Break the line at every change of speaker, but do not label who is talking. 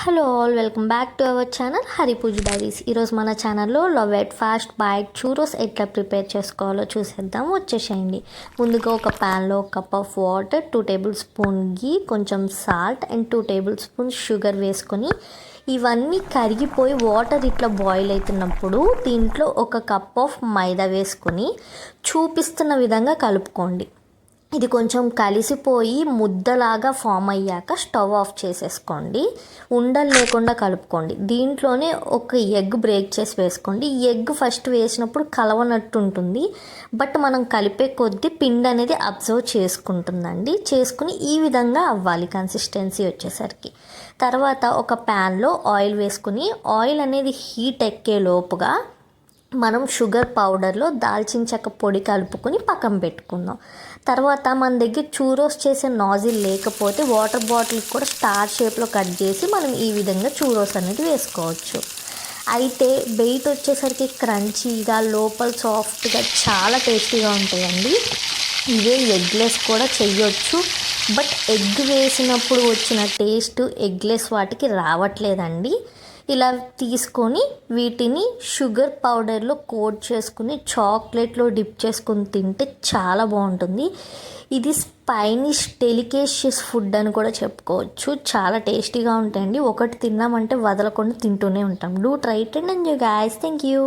Hello all, welcome back to our channel హరిపూజ్ diaries. ఈరోజు మన ఛానల్లో love at first bite churros ఎట్లా ప్రిపేర్ చేసుకోవాలో చూసేద్దాం. వచ్చేసేయండి. ముందుగా ఒక ప్యాన్లో ఒక cup of water, 2 tablespoon ghee, కొంచెం salt and 2 tablespoon sugar వేసుకొని ఇవన్నీ కరిగిపోయి వాటర్ ఇట్లా బాయిల్ అవుతున్నప్పుడు దీంట్లో ఒక కప్ ఆఫ్ మైదా వేసుకొని చూపిస్తున్న విధంగా కలుపుకోండి. ఇది కొంచెం కలిసిపోయి ముద్దలాగా ఫామ్ అయ్యాక స్టవ్ ఆఫ్ చేసేసుకోండి. ఉండలు లేకుండా కలుపుకోండి. దీంట్లోనే ఒక ఎగ్ బ్రేక్ చేసి వేసుకోండి. ఈ ఎగ్ ఫస్ట్ వేసినప్పుడు కలవనట్టు ఉంటుంది, బట్ మనం కలిపే కొద్దీ పిండి అనేది అబ్జర్వ్ చేసుకుంటుందండి. చేసుకుని ఈ విధంగా అవ్వాలి కన్సిస్టెన్సీ వచ్చేసరికి. తర్వాత ఒక ప్యాన్లో ఆయిల్ వేసుకుని ఆయిల్ అనేది హీట్ ఎక్కే లోపుగా మనం షుగర్ పౌడర్లో దాల్చిన చెక్క పొడి కలుపుకొని పక్కన పెట్టుకుందాం. తర్వాత మన దగ్గర చూరోస్ చేసే నాజిల్ లేకపోతే వాటర్ బాటిల్ కూడా స్టార్ షేప్లో కట్ చేసి మనం ఈ విధంగా చూరోస్ అనేది వేసుకోవచ్చు. అయితే బయట వచ్చేసరికి క్రంచీగా, లోపల సాఫ్ట్గా చాలా టేస్టీగా ఉంటాయండి. ఇవే ఎగ్లెస్ కూడా చెయ్యొచ్చు, బట్ ఎగ్ వేసినప్పుడు వచ్చిన టేస్ట్ ఎగ్లెస్ వాటికి రావట్లేదండి. ఇలా తీసుకొని వీటిని షుగర్ పౌడర్లో కోట్ చేసుకుని చాక్లెట్లో డిప్ చేసుకుని తింటే చాలా బాగుంటుంది. ఇది స్పైనిష్ డెలికేషియస్ ఫుడ్ అని కూడా చెప్పుకోవచ్చు. చాలా టేస్టీగా ఉంటాయండి. ఒకటి తిన్నామంటే వదలకుండా తింటూనే ఉంటాం. Do try it and enjoy guys. Thank you.